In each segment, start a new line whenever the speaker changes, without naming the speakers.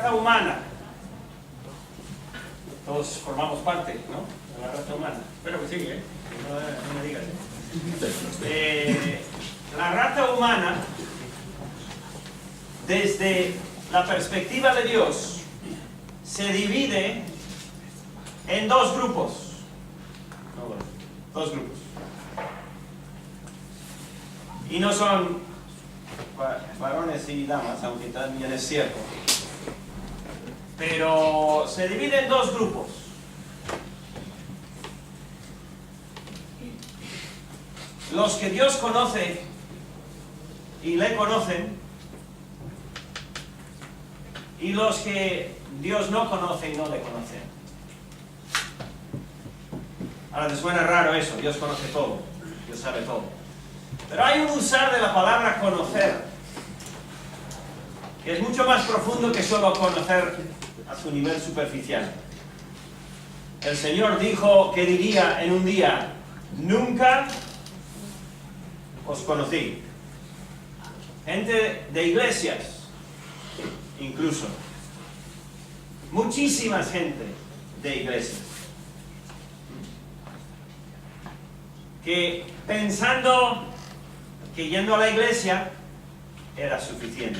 raza humana. Todos formamos parte, ¿no?, de la raza humana. Espero que sí, no me digas, la raza humana, desde la perspectiva de Dios, se divide en dos grupos. Dos grupos. Y no son varones y damas, aunque también es cierto. Pero se divide en dos grupos. Los que Dios conoce y le conocen, y los que Dios no conoce y no le conocen. Ahora te suena raro eso, Dios conoce todo, Dios sabe todo. Pero hay un usar de la palabra conocer, que es mucho más profundo que solo conocer a su nivel superficial. El Señor dijo que diría en un día: nunca os conocí. Gente de iglesias, incluso. Muchísima gente de iglesias. Que pensando que yendo a la iglesia era suficiente.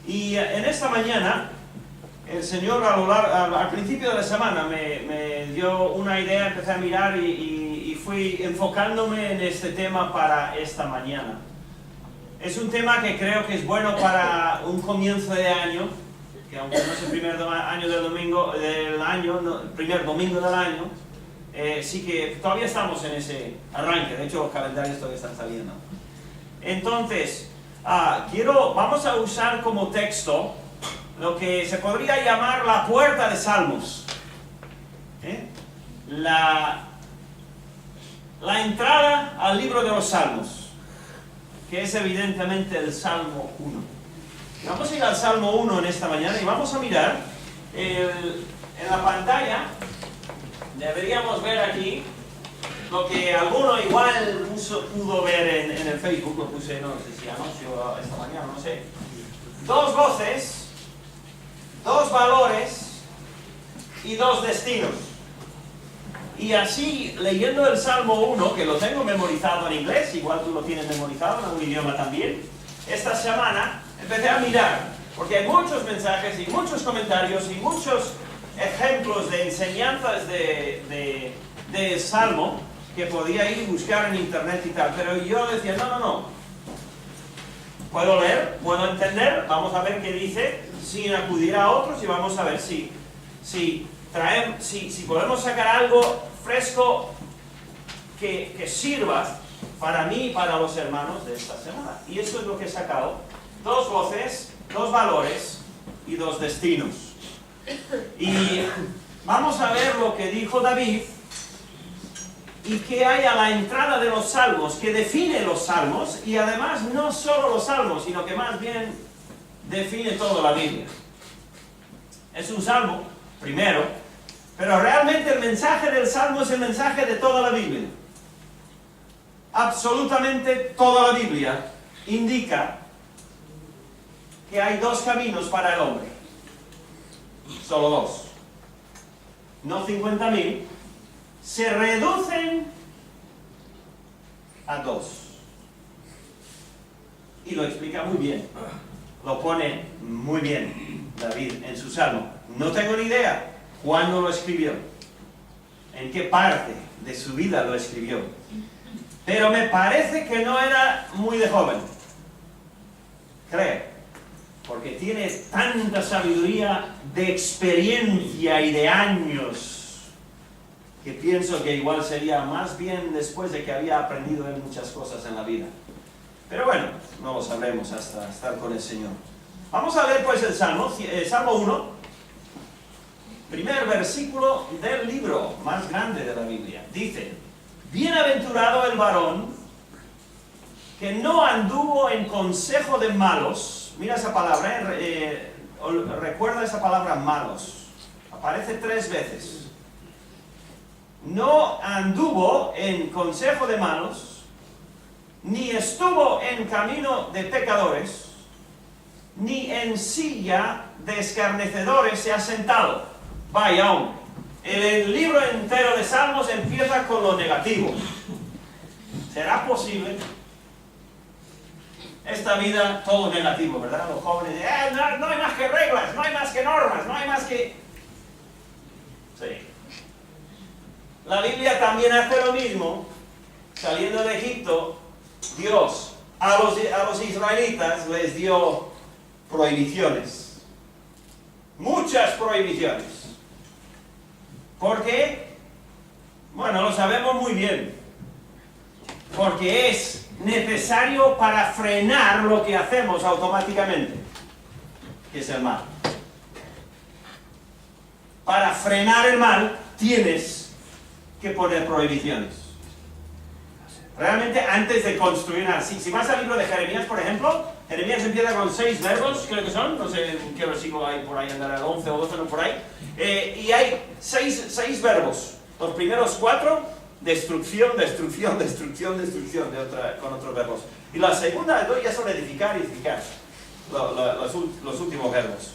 Y en esta mañana, el Señor al principio de la semana me dio una idea, empecé a mirar y fui enfocándome en este tema para esta mañana. Es un tema que creo que es bueno para un comienzo de año, que aunque no es el primer primer domingo del año, sí que todavía estamos en ese arranque. De hecho, los calendarios todavía están saliendo. Entonces, vamos a usar como texto lo que se podría llamar la puerta de Salmos. La entrada al libro de los Salmos, que es evidentemente el Salmo 1. Vamos a ir al Salmo 1 en esta mañana y vamos a mirar en la pantalla. Deberíamos ver aquí lo que alguno igual pudo ver en el Facebook, lo puse, no sé si anuncio esta mañana, no sé. Dos voces, dos valores y dos destinos. Y así, leyendo el Salmo 1, que lo tengo memorizado en inglés, igual tú lo tienes memorizado en algún idioma también, esta semana empecé a mirar, porque hay muchos mensajes y muchos comentarios y muchos ejemplos de enseñanzas de Salmo que podía ir y buscar en internet y tal, pero yo decía, no, puedo leer, puedo entender, vamos a ver qué dice sin acudir a otros y vamos a ver si podemos sacar algo fresco que sirva para mí y para los hermanos de esta semana. Y eso es lo que he sacado: dos voces, dos valores y dos destinos. Y vamos a ver lo que dijo David y qué hay a la entrada de los salmos, que define los salmos, y además no solo los salmos, sino que más bien define toda la Biblia. Es un salmo, primero, pero realmente el mensaje del salmo es el mensaje de toda la Biblia. Absolutamente toda la Biblia indica que hay dos caminos para el hombre. Solo dos. No 50.000. Se reducen a dos. Y lo explica muy bien. Lo pone muy bien David en su salmo. No tengo ni idea cuándo lo escribió, en qué parte de su vida lo escribió, pero me parece que no era muy de joven, creo, porque tiene tanta sabiduría de experiencia y de años, que pienso que igual sería más bien después de que había aprendido él muchas cosas en la vida. Pero bueno, no lo sabremos hasta estar con el Señor. Vamos a leer pues el Salmo 1, primer versículo del libro más grande de la Biblia. Dice: bienaventurado el varón que no anduvo en consejo de malos. Mira esa palabra, recuerda esa palabra malos. Aparece 3 veces. No anduvo en consejo de malos, ni estuvo en camino de pecadores, ni en silla de escarnecedores se ha sentado. Vaya hombre, el libro entero de Salmos empieza con lo negativo. ¿Será posible? Esta vida, todo negativo, ¿verdad? Los jóvenes dicen, no hay más que reglas, no hay más que normas, no hay más que... Sí. La Biblia también hace lo mismo. Saliendo de Egipto, Dios a los israelitas les dio prohibiciones. Muchas prohibiciones. ¿Por qué? Bueno, lo sabemos muy bien. Porque es necesario para frenar lo que hacemos automáticamente, que es el mal. Para frenar el mal tienes que poner prohibiciones. Realmente antes de construir nada, si vas al libro de Jeremías, por ejemplo, Jeremías empieza con 6 verbos, creo que son, no sé en qué versículo hay por ahí, andará el 11 o 12, no por ahí, y hay 6 verbos. Los primeros 4, destrucción, destrucción, destrucción, destrucción, con otros verbos. Y las segundas 2 ya son edificar y edificar, los últimos verbos.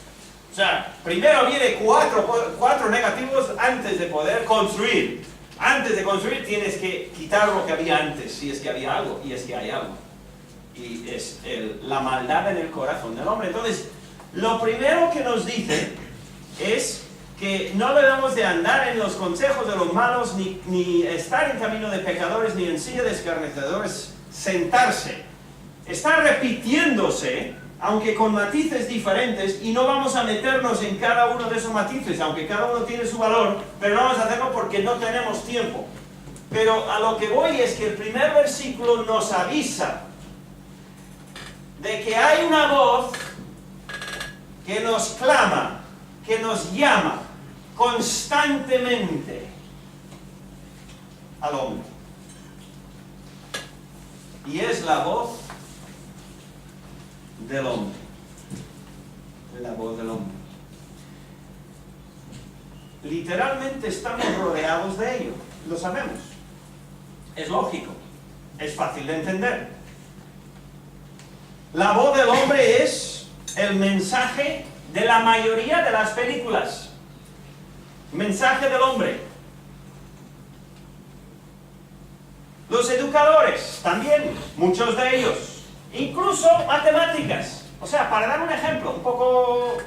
O sea, primero viene 4 negativos antes de poder construir. Antes de construir tienes que quitar lo que había antes, si es que había algo, y es que hay algo. Y es la maldad en el corazón del hombre. Entonces, lo primero que nos dice es que no debemos de andar en los consejos de los malos, ni estar en camino de pecadores, ni en silla de escarnecedores, sentarse. Está repitiéndose, aunque con matices diferentes, y no vamos a meternos en cada uno de esos matices, aunque cada uno tiene su valor, pero no vamos a hacerlo porque no tenemos tiempo. Pero a lo que voy es que el primer versículo nos avisa de que hay una voz que nos clama, que nos llama constantemente al hombre. Y es la voz del hombre. La voz del hombre. Literalmente estamos rodeados de ello. Lo sabemos. Es lógico. Es fácil de entender. La voz del hombre es el mensaje de la mayoría de las películas. Mensaje del hombre. Los educadores, también, muchos de ellos. Incluso matemáticas. O sea, para dar un ejemplo, un poco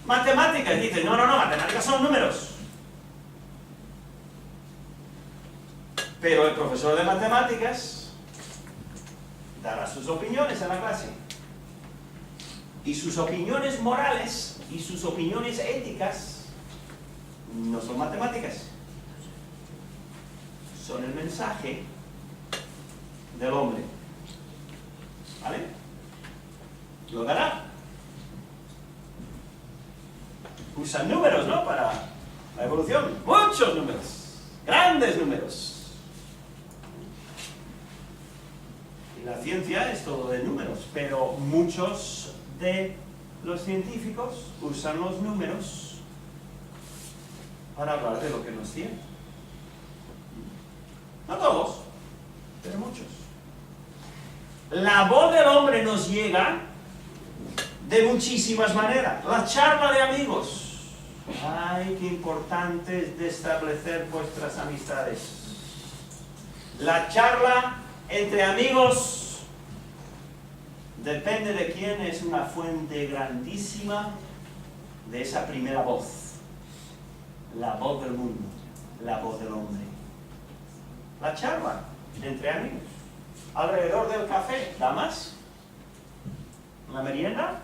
matemáticas. Dicen, no, matemáticas son números. Pero el profesor de matemáticas dará sus opiniones en la clase. Y sus opiniones morales y sus opiniones éticas no son matemáticas. Son el mensaje del hombre. ¿Vale? Lo dará. Usan números, ¿no? Para la evolución. Muchos números. Grandes números. Y la ciencia es todo de números, pero muchos de los científicos usan los números para hablar de lo que nos tiene. No todos, pero muchos. La voz del hombre nos llega de muchísimas maneras. La charla de amigos. Ay, qué importante es de establecer vuestras amistades. La charla entre amigos, depende de quién, es una fuente grandísima de esa primera voz. La voz del mundo, la voz del hombre. La charla entre amigos. Alrededor del café, damas. La merienda.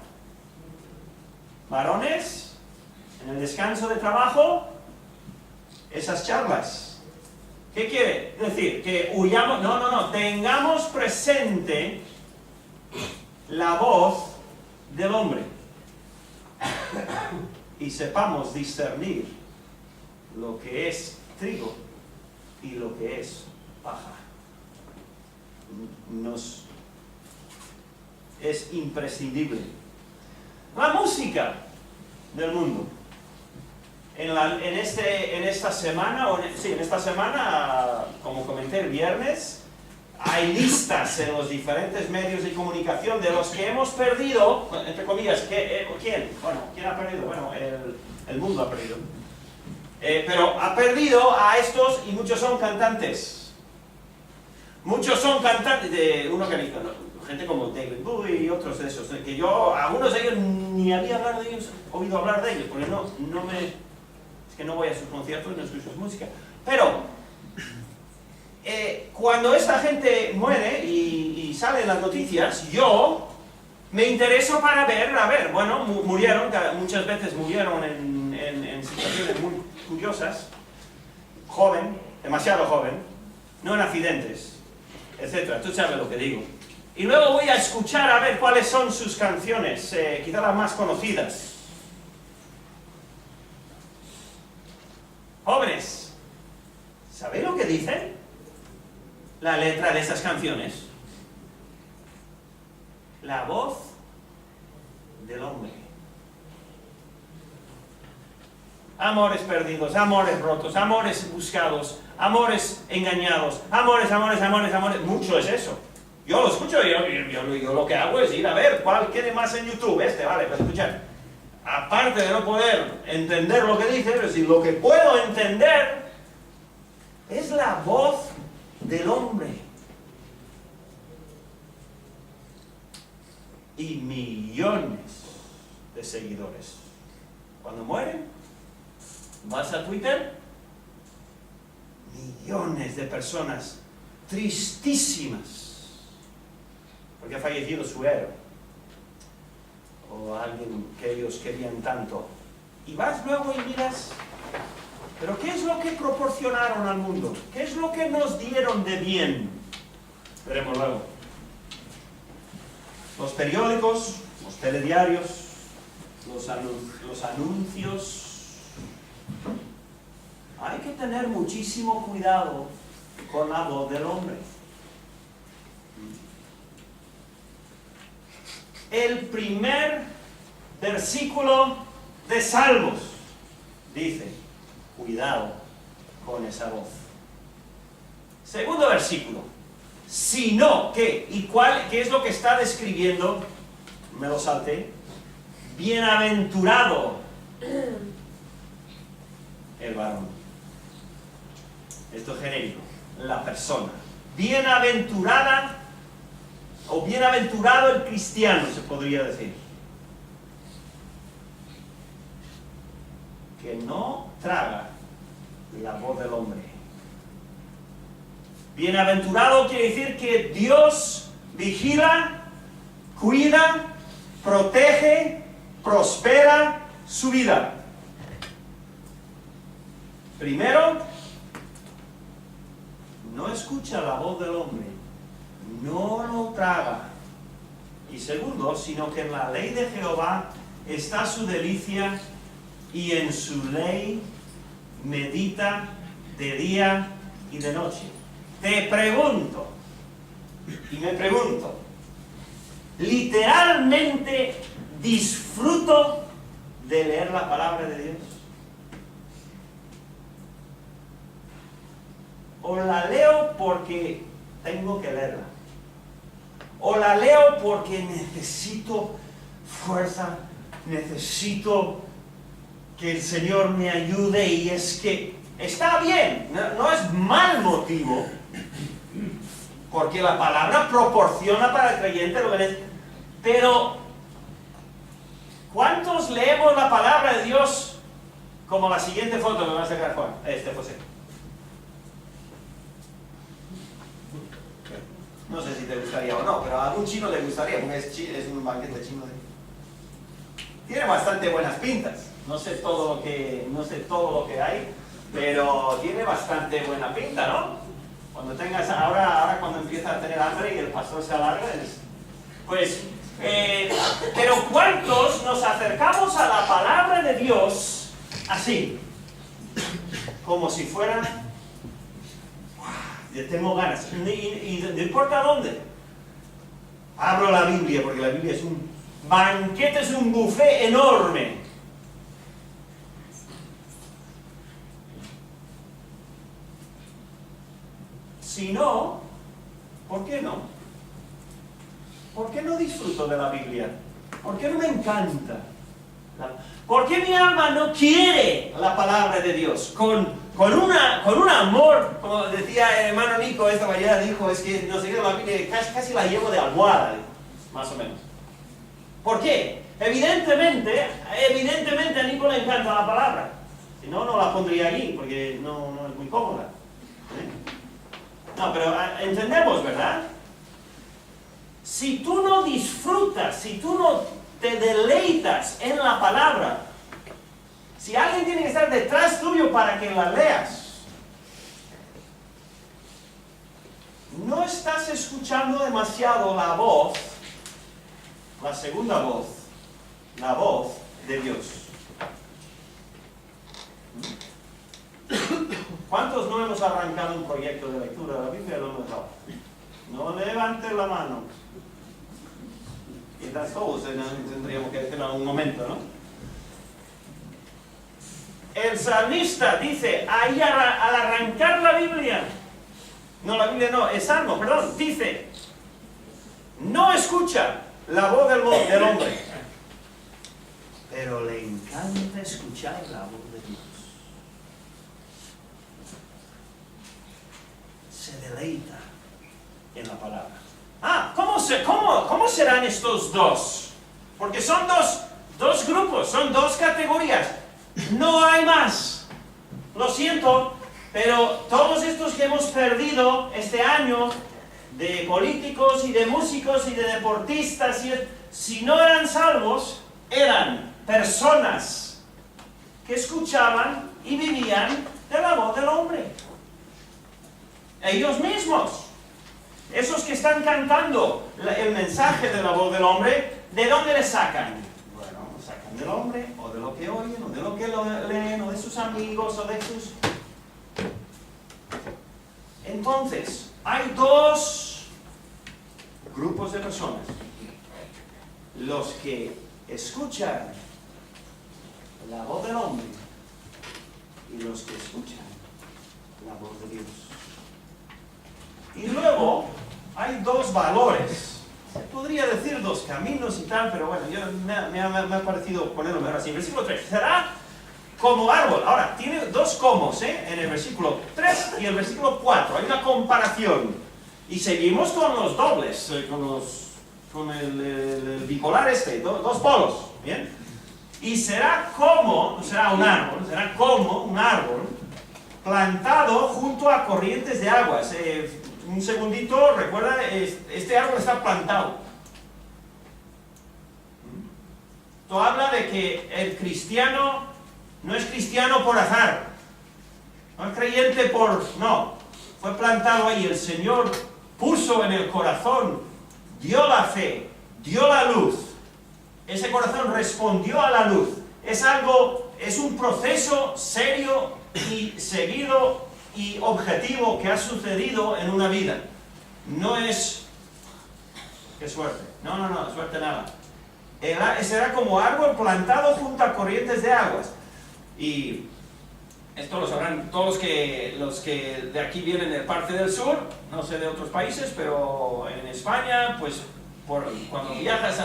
Varones. En el descanso de trabajo. Esas charlas. ¿Qué quiere decir? Que huyamos, no, tengamos presente la voz del hombre y sepamos discernir lo que es trigo y lo que es paja. Es imprescindible. La música del mundo. En esta semana, como comenté el viernes, hay listas en los diferentes medios de comunicación de los que hemos perdido, entre comillas, ¿quién? Bueno, ¿quién ha perdido? Bueno, el mundo ha perdido. Pero ha perdido a estos y muchos son cantantes. Muchos son cantantes, uno que gente como David Bowie y otros de esos, que yo, algunos de ellos ni había oído hablar de ellos, porque es que no voy a sus conciertos y no escucho su música. Pero, cuando esta gente muere y sale en las noticias, yo me intereso para ver, bueno, murieron, muchas veces murieron en situaciones muy curiosas, joven, demasiado joven, no en accidentes, etc. Tú sabes lo que digo. Y luego voy a escuchar a ver cuáles son sus canciones, quizá las más conocidas. Jóvenes, ¿sabéis lo que dice la letra de esas canciones? La voz del hombre. Amores perdidos, amores rotos, amores buscados, amores engañados, amores. Mucho es eso. Yo lo escucho y yo lo que hago es ir a ver cuál quiere más en YouTube. Vale, para escuchar. Aparte de no poder entender lo que dice, pero si lo que puedo entender es la voz del hombre. Y millones de seguidores. Cuando mueren, vas a Twitter, millones de personas tristísimas porque ha fallecido su héroe o alguien que ellos querían tanto. Y vas luego y miras, pero ¿qué es lo que proporcionaron al mundo? ¿Qué es lo que nos dieron de bien? Veremos luego. Los periódicos, los telediarios, los anuncios. Hay que tener muchísimo cuidado con la voz del hombre. El primer versículo de Salmos dice, cuidado con esa voz. Segundo versículo, sino que, ¿qué es lo que está describiendo? Me lo salté. Bienaventurado el varón. Esto es genérico, la persona. Bienaventurada o bienaventurado el cristiano, se podría decir. Que no traga la voz del hombre. Bienaventurado quiere decir que Dios vigila, cuida, protege, prospera su vida. Primero, no escucha la voz del hombre, no lo traga. Y segundo, sino que en la ley de Jehová está su delicia y en su ley medita de día y de noche. Te pregunto, y me pregunto, ¿literalmente disfruto de leer la palabra de Dios? ¿O la leo porque tengo que leerla? ¿O la leo porque necesito fuerza, necesito que el Señor me ayude y es que está bien, no es mal motivo, porque la palabra proporciona para el creyente lo que necesita? Pero, ¿cuántos leemos la palabra de Dios como la siguiente foto que va a sacar Juan, José? No sé si te gustaría o no, pero a algún chino le gustaría, porque es un banquete chino. Tiene bastante buenas pintas. No sé todo lo que hay, pero tiene bastante buena pinta, ¿no? Cuando tengas, ahora cuando empieza a tener hambre y el pastor se alarga, pues, pero ¿cuántos nos acercamos a la palabra de Dios así? Como si fuera, yo tengo ganas, y no importa dónde. Abro la Biblia, porque la Biblia es un banquete, es un buffet enorme. Si no, ¿Por qué no? ¿Por qué no disfruto de la Biblia? ¿Por qué no me encanta? ¿Por qué mi alma no quiere la palabra de Dios? Con un amor, como decía el hermano Nico esta mañana, dijo, es que no sé qué, la Biblia casi la llevo de almohada, más o menos. ¿Por qué? Evidentemente a Nico le encanta la palabra. Si no, no la pondría allí, porque no es muy cómoda. No, pero entendemos, ¿verdad? Si tú no disfrutas, si tú no te deleitas en la palabra, si alguien tiene que estar detrás tuyo para que la leas, no estás escuchando demasiado la voz, la segunda voz, la voz de Dios. ¿Cuántos no hemos arrancado un proyecto de lectura de la Biblia y lo hemos dejado? No levante la mano. Y that's all, tendríamos que decirlo en algún momento, ¿no? El salmista dice, ahí al arrancar la Biblia, el Salmo, perdón, dice, no escucha la voz del hombre, pero le encanta escuchar la voz de Dios. Se deleita en la palabra. ¿Cómo serán estos dos? Porque son dos grupos, son dos categorías. No hay más. Lo siento, pero todos estos que hemos perdido este año, de políticos y de músicos y de deportistas, si no eran salvos, eran personas que escuchaban y vivían de la voz del hombre. Ellos mismos. Esos que están cantando el mensaje de la voz del hombre, ¿de dónde le sacan? Bueno, lo sacan del hombre, o de lo que oyen, o de lo que leen, o de sus amigos, o de sus... Entonces, hay dos grupos de personas. Los que escuchan la voz del hombre y los que escuchan la voz de Dios. Y luego hay dos valores. Se podría decir dos caminos y tal, pero bueno, me ha parecido ponerlo mejor así. Versículo 3. Será como árbol. Ahora, tiene dos comos, en el versículo 3 y el versículo 4. Hay una comparación. Y seguimos con los dobles, con el bipolar dos polos. ¿Bien? Y será como un árbol plantado junto a corrientes de aguas. Un segundito, recuerda, este árbol está plantado. Esto habla de que el cristiano no es cristiano por azar, no es creyente no, fue plantado ahí. El Señor puso en el corazón, dio la fe, dio la luz. Ese corazón respondió a la luz. Es un proceso serio y seguido y objetivo que ha sucedido en una vida. No es qué suerte, no, suerte nada. Será como árbol plantado junto a corrientes de aguas. Y esto lo sabrán todos los que de aquí vienen de parte del sur, no sé de otros países, pero en España, pues cuando viajas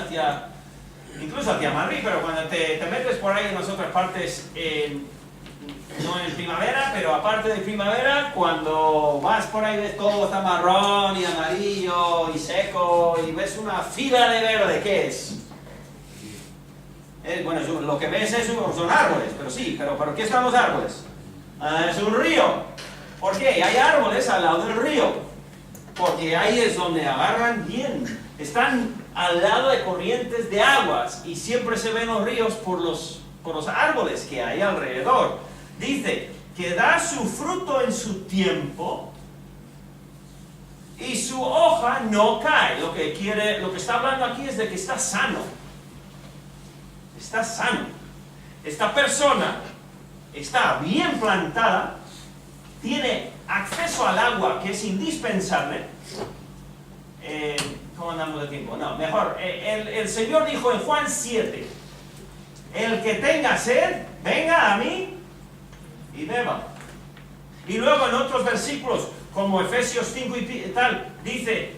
incluso hacia Madrid, pero cuando te metes por ahí en las otras partes, no en primavera, pero aparte de primavera, cuando vas por ahí ves todo está marrón y amarillo y seco y ves una fila de verde. ¿Qué es? Bueno, lo que ves son árboles, pero ¿por qué están los árboles? Es un río. ¿Por qué? Hay árboles al lado del río, porque ahí es donde agarran bien. Están al lado de corrientes de aguas y siempre se ven los ríos por los árboles que hay alrededor. Dice que da su fruto en su tiempo y su hoja no cae. Lo que está hablando aquí es de que está sano. Está sano. Esta persona está bien plantada, tiene acceso al agua que es indispensable. ¿Cómo andamos de tiempo? No, mejor. El Señor dijo en Juan 7, el que tenga sed, venga a mí y beba. Y luego en otros versículos, como Efesios 5 y tal, Dice,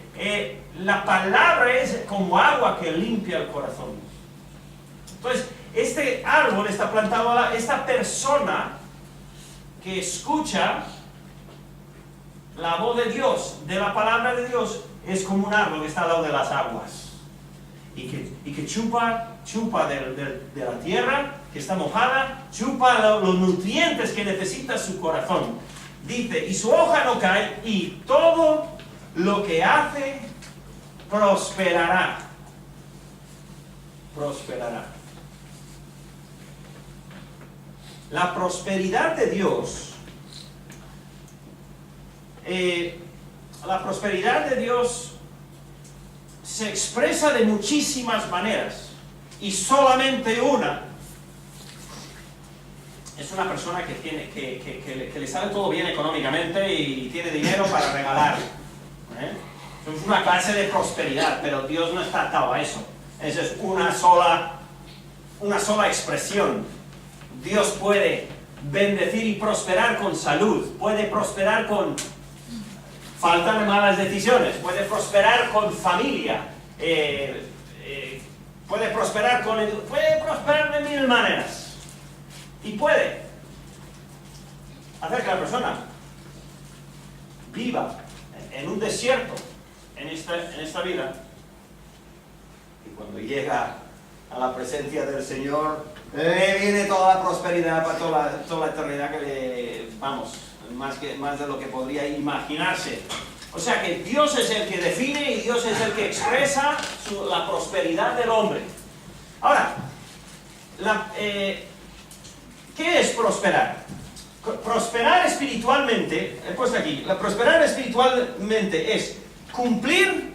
la palabra es como agua que limpia el corazón. Entonces, este árbol está plantado, esta persona que escucha la voz de Dios, de la palabra de Dios, es como un árbol que está al lado de las aguas. Y que chupa de la tierra que está mojada, chupa los nutrientes que necesita su corazón. Dice, y su hoja no cae, y todo lo que hace prosperará. Prosperará. La prosperidad de Dios, se expresa de muchísimas maneras, y solamente una es una persona que le sale todo bien económicamente y tiene dinero para regalar. Es una clase de prosperidad, pero Dios no está atado a eso. Esa es una sola expresión. Dios puede bendecir y prosperar con salud, puede prosperar con falta de malas decisiones, puede prosperar con familia, puede prosperar de mil maneras. Y puede hacer que la persona viva en un desierto en esta vida, y cuando llega a la presencia del Señor, viene toda la prosperidad para toda la eternidad más de lo que podría imaginarse. O sea que Dios es el que define y Dios es el que expresa la prosperidad del hombre. Ahora, ¿qué es prosperar? Prosperar espiritualmente, he puesto aquí, prosperar espiritualmente es cumplir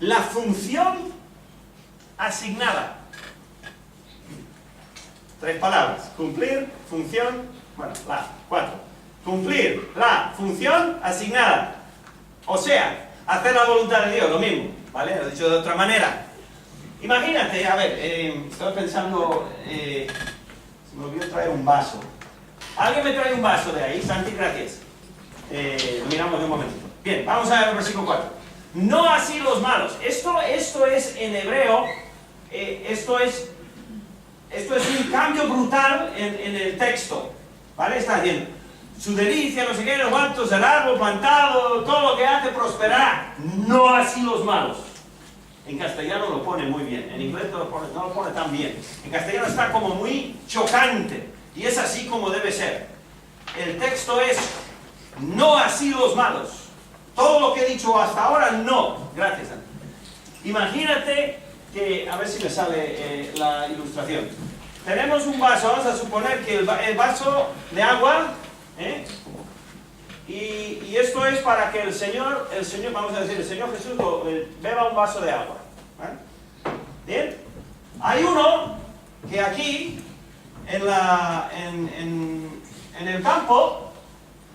la función asignada. 3 palabras: cumplir, función, 4. Cumplir la función asignada. O sea, hacer la voluntad de Dios, lo mismo, ¿vale? Lo he dicho de otra manera. Imagínate, a ver, estoy pensando, se me olvidó traer un vaso. ¿Alguien me trae un vaso de ahí? Santi, gracias. Miramos de un momentito. Bien, vamos a ver el versículo 4. No así los malos. Esto es en hebreo, esto es un cambio brutal en el texto, ¿vale? Está diciendo, su delicia, no sé qué, los cuantos, el árbol plantado, todo lo que hace prosperará. No así los malos. En castellano lo pone muy bien, en inglés no lo pone tan bien. En castellano está como muy chocante, y es así como debe ser. El texto es, no así los malos. Todo lo que he dicho hasta ahora, no. Gracias, Ana. Imagínate que, a ver si me sale la ilustración. Tenemos un vaso, vamos a suponer que el vaso de agua, y esto es para que el Señor, vamos a decir, el Señor Jesús beba un vaso de agua. ¿Vale? Bien. Hay uno que aquí, en el campo,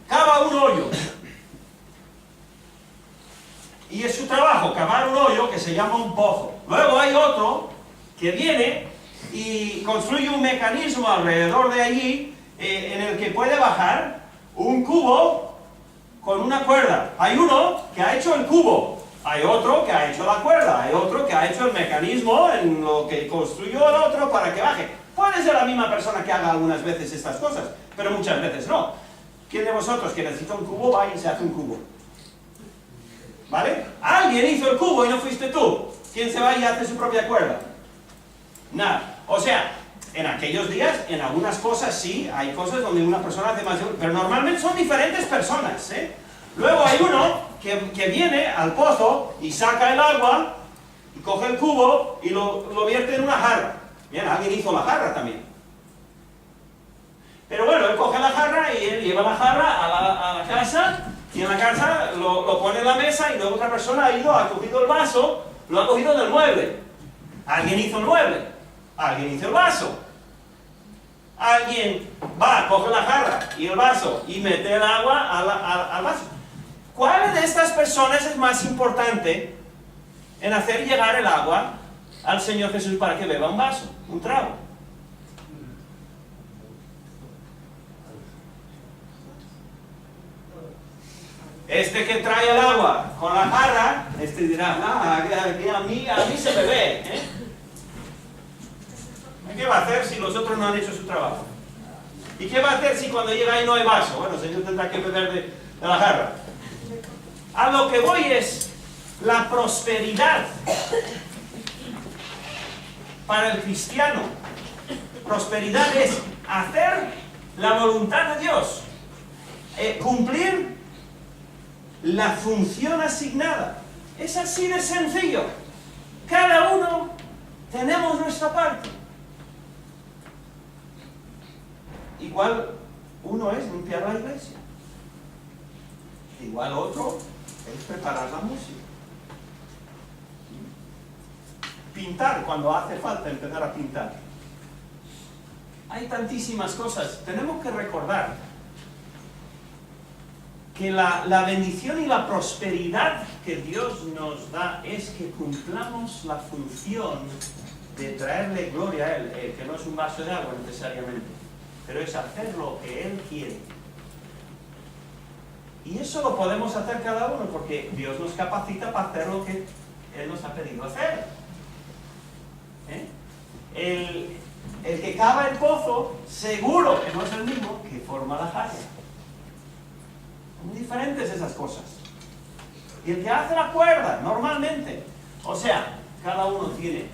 cava un hoyo. Y es su trabajo, cavar un hoyo que se llama un pozo. Luego hay otro que viene y construye un mecanismo alrededor de allí en el que puede bajar un cubo con una cuerda. Hay uno que ha hecho el cubo, hay otro que ha hecho la cuerda, hay otro que ha hecho el mecanismo en lo que construyó el otro para que baje. Puede ser la misma persona que haga algunas veces estas cosas, pero muchas veces no. ¿Quién de vosotros que necesita un cubo va y se hace un cubo? ¿Vale? Alguien hizo el cubo y no fuiste tú. ¿Quién se va y hace su propia cuerda? Nada. O sea, en aquellos días, en algunas cosas sí, hay cosas donde una persona hace más de uno, pero normalmente son diferentes personas, Luego hay uno que viene al pozo y saca el agua, y coge el cubo y lo vierte en una jarra. Bien, alguien hizo la jarra también. Pero bueno, él coge la jarra y él lleva la jarra a la casa, y en la casa lo pone en la mesa, y luego otra persona ha cogido el vaso, lo ha cogido del mueble. Alguien hizo el mueble, alguien hizo el vaso. Alguien va, coge la jarra y el vaso y mete el agua al vaso. ¿Cuál de estas personas es más importante en hacer llegar el agua al Señor Jesús para que beba un vaso, un trago? Este que trae el agua con la jarra, este dirá, que a mí se me ve. ¿Qué va a hacer si los otros no han hecho su trabajo? ¿Y qué va a hacer si cuando llega ahí no hay vaso? Bueno, el Señor tendrá que beber de la jarra. A lo que voy es la prosperidad para el cristiano. Prosperidad es hacer la voluntad de Dios, cumplir la función asignada. Es así de sencillo. Cada uno tenemos nuestra parte. Igual uno es limpiar la iglesia. Igual otro es preparar la música. Pintar cuando hace falta empezar a pintar. Hay tantísimas cosas. Tenemos que recordar que la bendición y la prosperidad que Dios nos da es que cumplamos la función de traerle gloria a Él, que no es un vaso de agua necesariamente, pero es hacer lo que Él quiere. Y eso lo podemos hacer cada uno porque Dios nos capacita para hacer lo que Él nos ha pedido hacer. El que cava el pozo, seguro que no es el mismo que forma la jarra. Son muy diferentes esas cosas. Y el que hace la cuerda, normalmente. O sea, cada uno tiene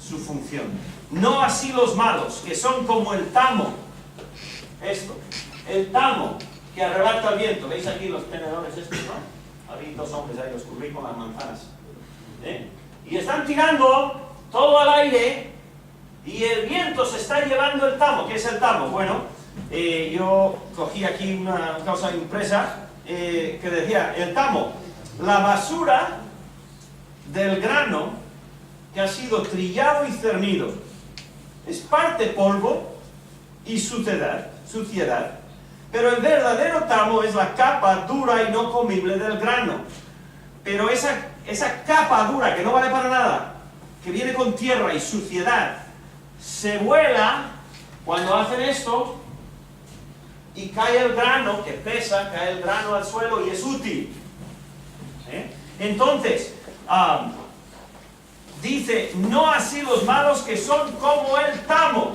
su función. No así los malos, que son como el tamo. Esto, el tamo que arrebata el viento. ¿Veis aquí los tenedores estos, no? Había dos hombres ahí, los cubrí con las manzanas. Y están tirando todo al aire y el viento se está llevando el tamo. ¿Qué es el tamo? Bueno, yo cogí aquí una cosa impresa que decía, el tamo, la basura del grano que ha sido trillado y cernido. Es parte polvo y suciedad, pero el verdadero tamo es la capa dura y no comible del grano. Pero esa capa dura que no vale para nada, que viene con tierra y suciedad, se vuela cuando hacen esto y cae el grano, que pesa, cae el grano al suelo y es útil. Entonces, dice, no así los malos que son como el tamo,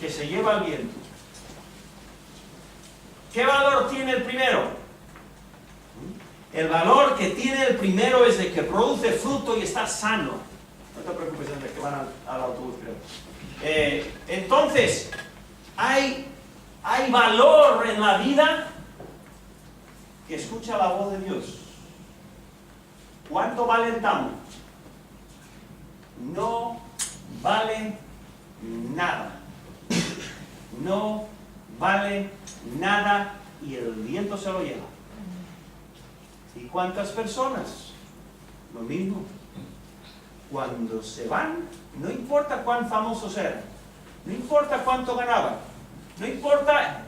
que se lleva el viento. ¿Qué valor tiene el primero? El valor que tiene el primero es de que produce fruto y está sano. No te preocupes, Andrés, que van al autobús, creo. Entonces, hay valor en la vida que escucha la voz de Dios. ¿Cuánto vale el tamo? No vale nada. No vale nada y el viento se lo lleva. ¿Y cuántas personas? Lo mismo. Cuando se van, no importa cuán famosos eran, no importa cuánto ganaban, no importa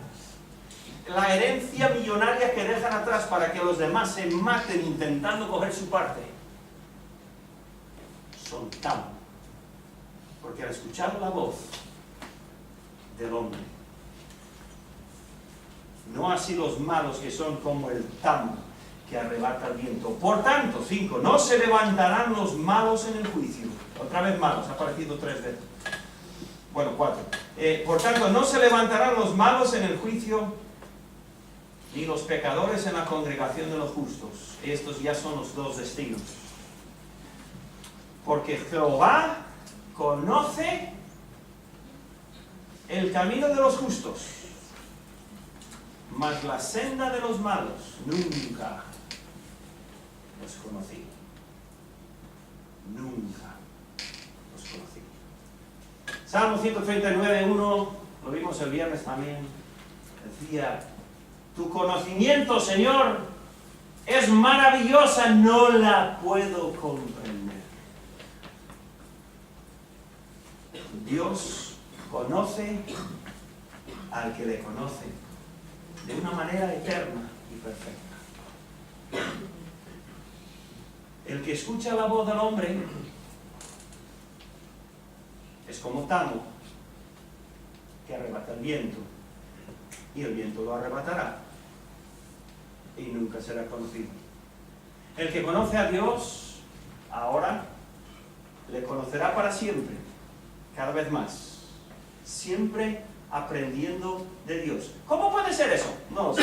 la herencia millonaria que dejan atrás para que los demás se maten intentando coger su parte, son tamo. Porque al escuchar la voz del hombre, no así los malos que son como el tamo que arrebata el viento. Por tanto, 5, no se levantarán los malos en el juicio. Otra vez malos, ha aparecido 3 veces. Bueno, 4. Por tanto, no se levantarán los malos en el juicio, ni los pecadores en la congregación de los justos. Estos ya son los dos destinos. Porque Jehová conoce el camino de los justos, mas la senda de los malos nunca los conocí. Nunca los conocí. Salmo 139, 1, lo vimos el viernes también, decía, tu conocimiento, Señor, es maravillosa, no la puedo comprender. Dios conoce al que le conoce de una manera eterna y perfecta. El que escucha la voz del hombre es como tamo que arrebata el viento y el viento lo arrebatará. y nunca será conocido. El que conoce a Dios ahora, le conocerá para siempre, cada vez más, siempre aprendiendo de Dios. ¿Cómo puede ser eso? No lo sé.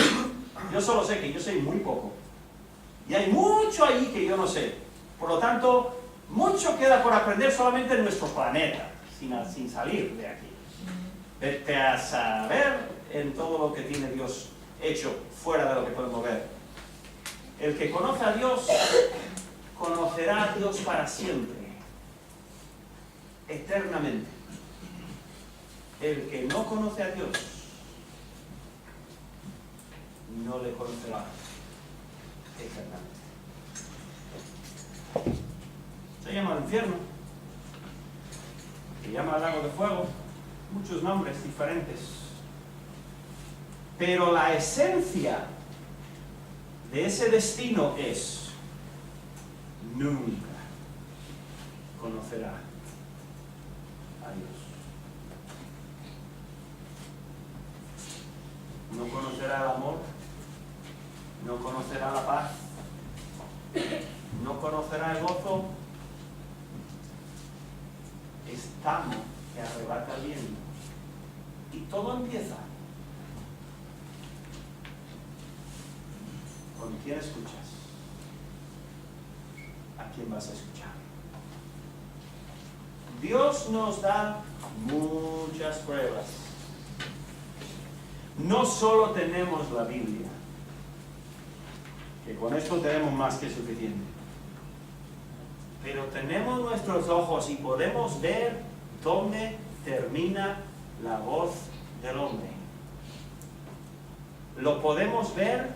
Yo solo sé que yo sé muy poco. Y hay mucho ahí que yo no sé. Por lo tanto, mucho queda por aprender solamente en nuestro planeta, sin salir de aquí. Vete a saber en todo lo que tiene Dios hecho fuera de lo que podemos ver. El que conoce a Dios, conocerá a Dios para siempre, eternamente. El que no conoce a Dios, no le conocerá eternamente. Se llama el infierno, se llama el lago de fuego, muchos nombres diferentes. Pero la esencia de ese destino es: nunca conocerá a Dios. No conocerá el amor, no conocerá la paz, no conocerá el gozo. Estamos que arrebata el viento. Y todo empieza con quién escuchas, a quién vas a escuchar. Dios nos da muchas pruebas. No solo tenemos la Biblia, que con esto tenemos más que suficiente, pero tenemos nuestros ojos y podemos ver dónde termina la voz del hombre. Lo podemos ver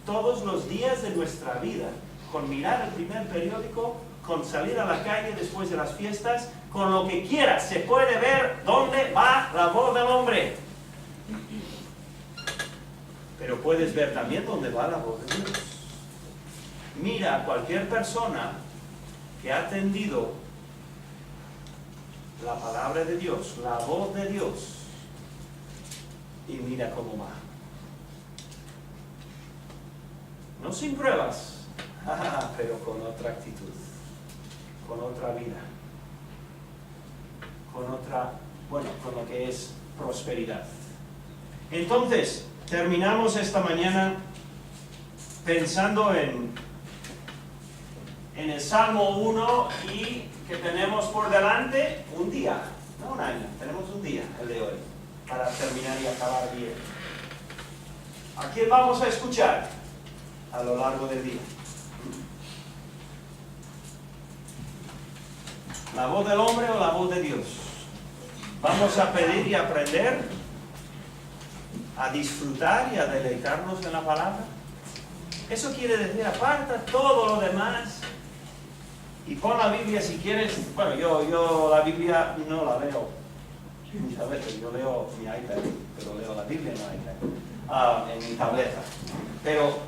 todos los días de nuestra vida, con mirar el primer periódico, con salir a la calle después de las fiestas, con lo que quieras, se puede ver dónde va la voz del hombre. Pero puedes ver también dónde va la voz de Dios. Mira a cualquier persona que ha atendido la palabra de Dios, la voz de Dios, y mira cómo va. No sin pruebas, pero con otra actitud, con otra vida, con lo que es prosperidad. Entonces, terminamos esta mañana pensando en el Salmo 1 y que tenemos por delante un día, no un año, tenemos un día, el de hoy, para terminar y acabar bien. ¿A quién vamos a escuchar a lo largo del día? ¿La voz del hombre o la voz de Dios? Vamos a pedir y aprender a disfrutar y a deleitarnos en la palabra. Eso quiere decir, aparta todo lo demás y pon la Biblia si quieres. Bueno, yo la Biblia no la leo muchas veces, yo leo mi iPad, pero leo la Biblia en mi iPad, en mi tableta. Pero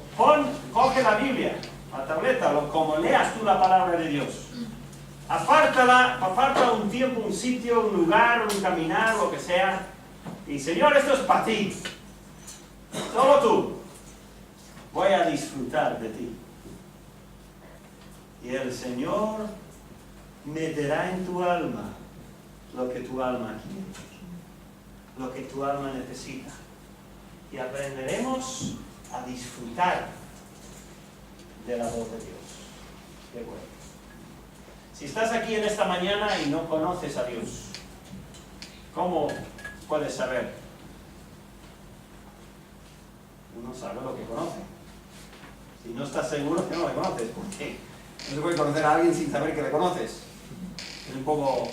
coge la Biblia, la tableta, como leas tú la palabra de Dios. Aparta un tiempo, un sitio, un lugar, un caminar, lo que sea. Y Señor, esto es para ti. Solo tú. Voy a disfrutar de ti. Y el Señor meterá en tu alma lo que tu alma quiere, lo que tu alma necesita. Y aprenderemos a disfrutar de la voz de Dios. Qué bueno. Si estás aquí en esta mañana y no conoces a Dios, ¿cómo puedes saber? Uno sabe lo que conoce. Si no estás seguro, que no le conoces. ¿Por qué? No se puede conocer a alguien sin saber que le conoces. Es un poco...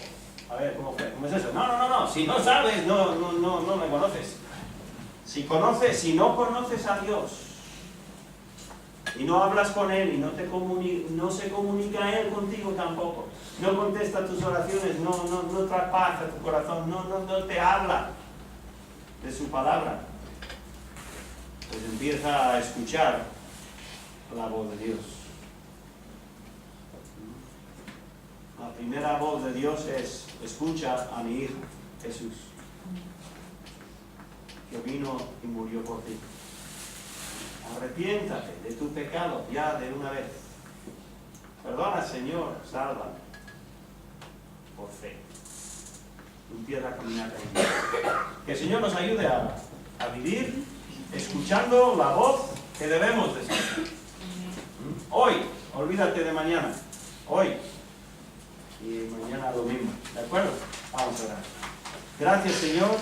A ver, ¿cómo es eso? No. Si no sabes, no le conoces. Si no conoces a Dios y no hablas con Él y no se comunica Él contigo tampoco, no contesta tus oraciones, no traspasa tu corazón, no te habla de su palabra, pues empieza a escuchar la voz de Dios. La primera voz de Dios es: escucha a mi Hijo Jesús, que vino y murió por ti. Arrepiéntate de tu pecado ya de una vez. Perdona, Señor, sálvame. Por fe. Empieza a caminar con Dios. Que el Señor nos ayude a vivir escuchando la voz que debemos de escuchar. Hoy, olvídate de mañana. Hoy. Y mañana lo mismo. ¿De acuerdo? Vamos a orar. Gracias, Señor,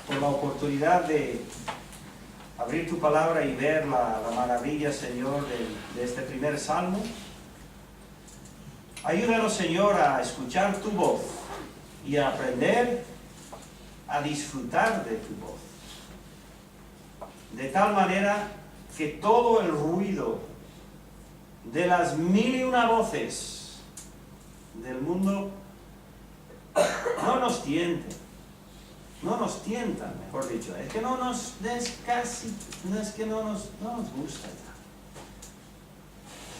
por la oportunidad de abrir tu palabra y ver la maravilla, Señor, de este primer salmo. Ayúdanos, Señor, a escuchar tu voz y a aprender a disfrutar de tu voz. De tal manera que todo el ruido de las 1001 voces del mundo no nos tienten. No nos tientan, mejor dicho. Es que no nos gusta ya,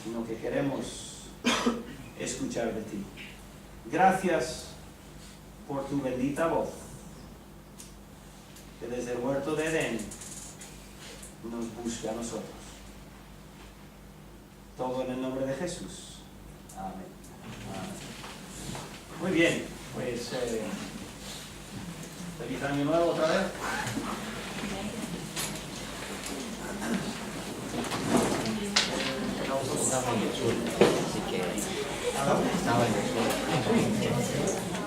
sino que queremos escuchar de ti. Gracias por tu bendita voz, que desde el huerto de Edén nos busca a nosotros. Todo en el nombre de Jesús. Amén. Amén. Muy bien, pues feliz año nuevo otra vez.
Estaba en el sur, así que estaba en el sur.